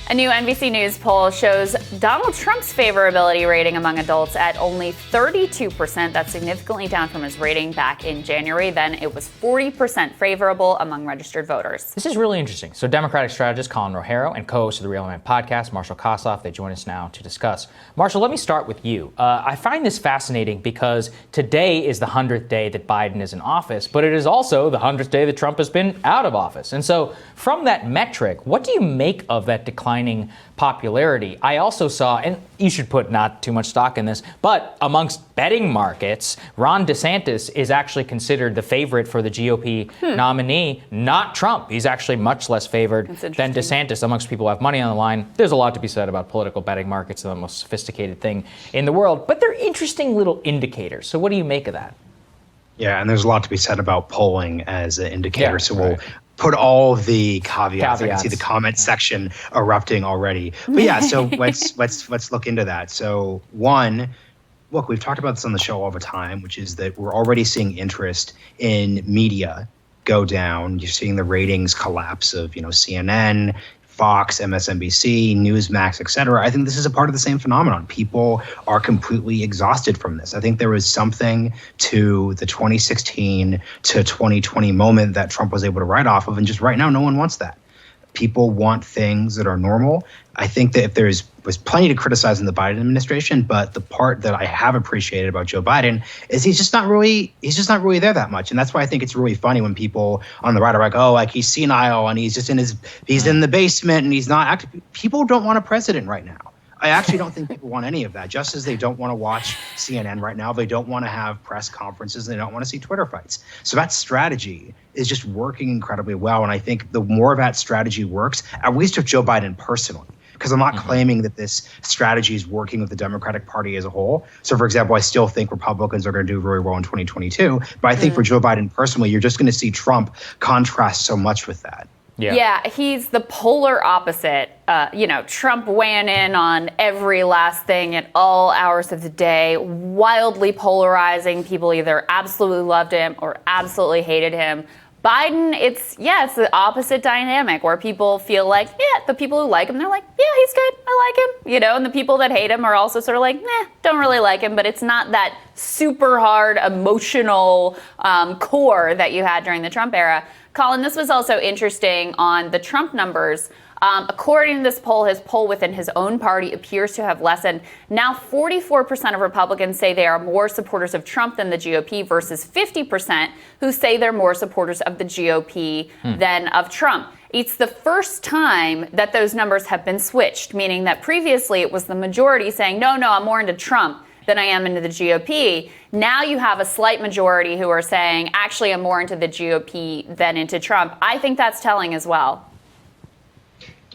A new NBC News poll shows Donald Trump's favorability rating among adults at only 32%. That's significantly down from his rating back in January. Then it was 40% favorable among registered voters. This is really interesting. So Democratic strategist Colin Rohero and co-host of the Real Man podcast, Marshall Kossoff, they join us now to discuss. Marshall, let me start with you. I find this fascinating because today is the 100th day that Biden is in office, but it is also the 100th day that Trump has been out of office. And so from that metric, what do you make of that declining popularity? I also saw, and you should put not too much stock in this, but amongst betting markets, Ron DeSantis is actually considered the favorite for the GOP nominee, not Trump. He's actually much less favored than DeSantis amongst people who have money on the line. There's a lot to be said about political betting markets, the most sophisticated thing in the world, but they're interesting little indicators. So what do you make of that? Yeah, and there's a lot to be said about polling as an indicator. Yeah, so we'll put all the caveats. I can see the comment section erupting already. But yeah, so let's look into that. So one, look, we've talked about this on the show all the time, which is that we're already seeing interest in media go down. You're seeing the ratings collapse of, CNN, Fox, MSNBC, Newsmax, et cetera. I think this is a part of the same phenomenon. People are completely exhausted from this. I think there was something to the 2016 to 2020 moment that Trump was able to write off of. And just right now, no one wants that. People want things that are normal. I think that if was plenty to criticize in the Biden administration, but the part that I have appreciated about Joe Biden is he's just not really there that much. And that's why I think it's really funny when people on the right are like, he's senile and he's just he's in the basement and he's not active. People don't want a president right now. I actually don't think people want any of that, just as they don't want to watch CNN right now. They don't want to have press conferences. They don't want to see Twitter fights. So that strategy is just working incredibly well. And I think the more that strategy works, at least with Joe Biden personally, because I'm not claiming that this strategy is working with the Democratic Party as a whole. So, for example, I still think Republicans are going to do very well in 2022. But I think for Joe Biden personally, you're just going to see Trump contrast so much with that. Yeah, he's the polar opposite. Trump weighing in on every last thing at all hours of the day, wildly polarizing. People either absolutely loved him or absolutely hated him. Biden, it's the opposite dynamic where people feel like, the people who like him, they're like, he's good, I like him, and the people that hate him are also sort of like, don't really like him, but it's not that super hard emotional core that you had during the Trump era. Colin, this was also interesting on the Trump numbers. According to this poll, his poll within his own party appears to have lessened. Now 44% of Republicans say they are more supporters of Trump than the GOP versus 50% who say they're more supporters of the GOP than of Trump. It's the first time that those numbers have been switched, meaning that previously it was the majority saying, no, I'm more into Trump than I am into the GOP. Now you have a slight majority who are saying, actually, I'm more into the GOP than into Trump. I think that's telling as well.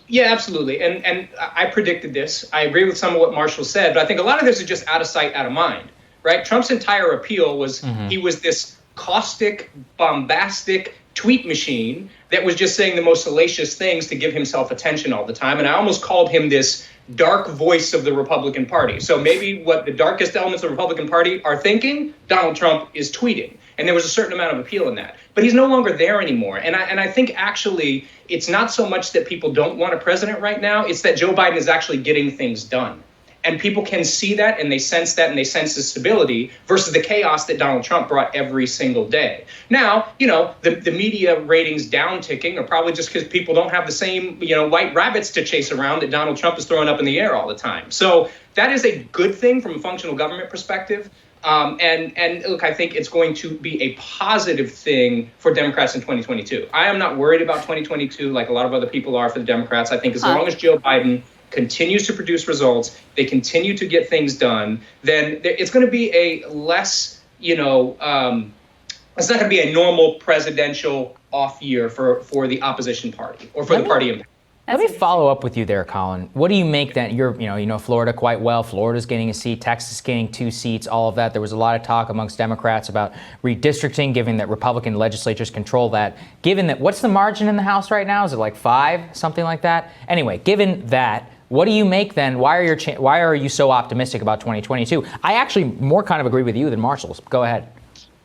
Yeah, absolutely. And I predicted this. I agree with some of what Marshall said, but I think a lot of this is just out of sight, out of mind, right? Trump's entire appeal was he was this caustic, bombastic tweet machine that was just saying the most salacious things to give himself attention all the time. And I almost called him this dark voice of the Republican Party. So maybe what the darkest elements of the Republican Party are thinking, Donald Trump is tweeting. And there was a certain amount of appeal in that. But he's no longer there anymore. And I think actually it's not so much that people don't want a president right now. It's that Joe Biden is actually getting things done. And people can see that and they sense the stability versus the chaos that Donald Trump brought every single day. Now, the media ratings downticking are probably just because people don't have the same, white rabbits to chase around that Donald Trump is throwing up in the air all the time. So that is a good thing from a functional government perspective. And look, I think it's going to be a positive thing for Democrats in 2022. I am not worried about 2022 like a lot of other people are for the Democrats. I think as long as Joe Biden continues to produce results, they continue to get things done, then it's going to be a less, it's not going to be a normal presidential off year for the opposition party or for the party in power. Let me follow up with you there, Colin. What do you make that you know Florida quite well? Florida's getting a seat, Texas getting 2 seats, all of that. There was a lot of talk amongst Democrats about redistricting, given that Republican legislatures control that. Given that, what's the margin in the House right now? Is it like 5, something like that? Anyway, given that, what do you make then? Why are you so optimistic about 2022? I actually more kind of agree with you than Marshall's. Go ahead.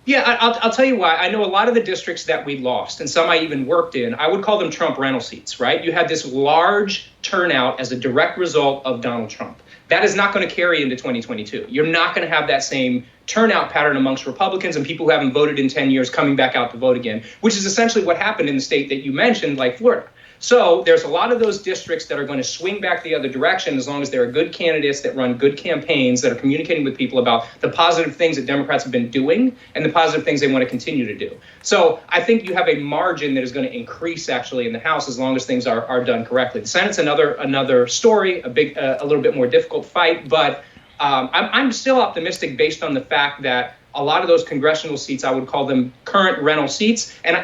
Yeah, I'll tell you why. I know a lot of the districts that we lost, and some I even worked in, I would call them Trump rental seats, right? You had this large turnout as a direct result of Donald Trump. That is not going to carry into 2022. You're not going to have that same turnout pattern amongst Republicans and people who haven't voted in 10 years coming back out to vote again, which is essentially what happened in the state that you mentioned, like Florida. So there's a lot of those districts that are going to swing back the other direction as long as there are good candidates that run good campaigns that are communicating with people about the positive things that Democrats have been doing and the positive things they want to continue to do. So I think you have a margin that is going to increase actually in the House as long as things are done correctly. The Senate's another story, a little bit more difficult fight, but I'm still optimistic based on the fact that a lot of those congressional seats, I would call them current rental seats. And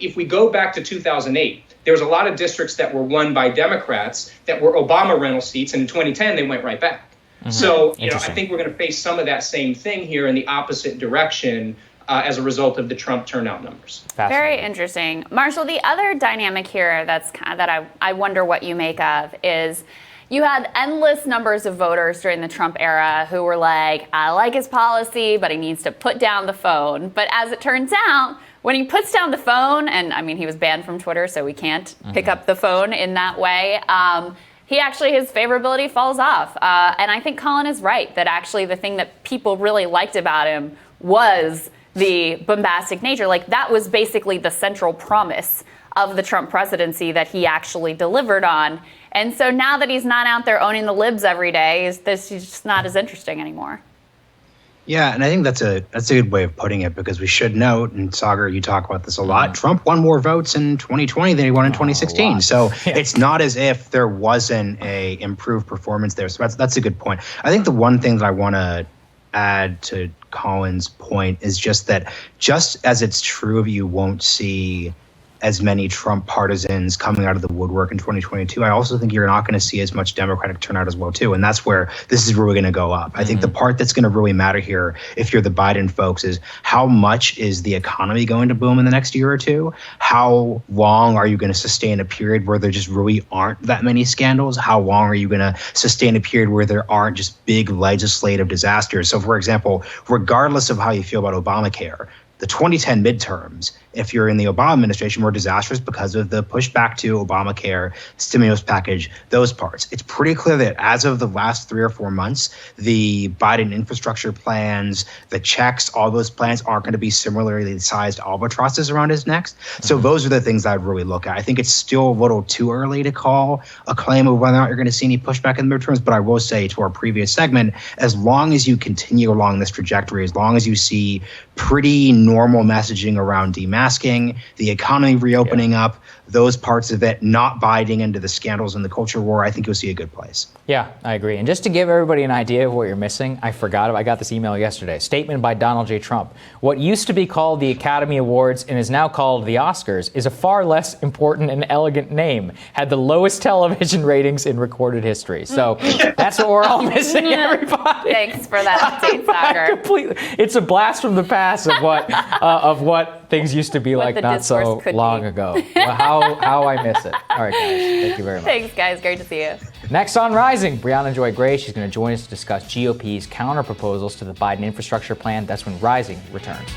if we go back to 2008, there was a lot of districts that were won by Democrats that were Obama rental seats, and in 2010 they went right back. Mm-hmm. So I think we're going to face some of that same thing here in the opposite direction as a result of the Trump turnout numbers. Very interesting, Marshall. The other dynamic here that I wonder what you make of is you had endless numbers of voters during the Trump era who were like, I like his policy, but he needs to put down the phone. But as it turns out, when he puts down the phone, and I mean, he was banned from Twitter, so we can't pick up the phone in that way, his favorability falls off. And I think Colin is right that actually the thing that people really liked about him was the bombastic nature. Like, that was basically the central promise of the Trump presidency that he actually delivered on. And so now that he's not out there owning the libs every day, he's just not as interesting anymore. Yeah, and I think that's a good way of putting it, because we should note, and Sagar, you talk about this a lot, Trump won more votes in 2020 than he won in 2016. So it's not as if there wasn't a improved performance there. So that's a good point. I think the one thing that I want to add to Colin's point is just that, just as it's true you won't see as many Trump partisans coming out of the woodwork in 2022, I also think you're not going to see as much Democratic turnout as well, too. And that's where this is really going to go up. I think the part that's going to really matter here, if you're the Biden folks, is how much is the economy going to boom in the next year or two? How long are you going to sustain a period where there just really aren't that many scandals? How long are you going to sustain a period where there aren't just big legislative disasters? So, for example, regardless of how you feel about Obamacare, the 2010 midterms, if you're in the Obama administration, were disastrous because of the pushback to Obamacare, stimulus package, those parts. It's pretty clear that as of the last 3 or 4 months, the Biden infrastructure plans, the checks, all those plans aren't going to be similarly sized albatrosses around his neck. So those are the things I'd really look at. I think it's still a little too early to call a claim of whether or not you're going to see any pushback in the midterms. But I will say, to our previous segment, as long as you continue along this trajectory, as long as you see pretty normal messaging around demasking, the economy reopening up, those parts of it, not biting into the scandals and the culture war, I think you'll see a good place. Yeah, I agree. And just to give everybody an idea of what you're missing, I got this email yesterday. Statement by Donald J. Trump. What used to be called the Academy Awards and is now called the Oscars is a far less important and elegant name. Had the lowest television ratings in recorded history. So that's what we're all missing, everybody. Thanks for that update, Sagar. Completely. It's a blast from the past of what things used to be like not so long ago. Well, how I miss it. All right, guys. Thank you very much. Thanks, guys. Great to see you. Next on Rising, Brianna Joy Gray. She's going to join us to discuss GOP's counter proposals to the Biden infrastructure plan. That's when Rising returns.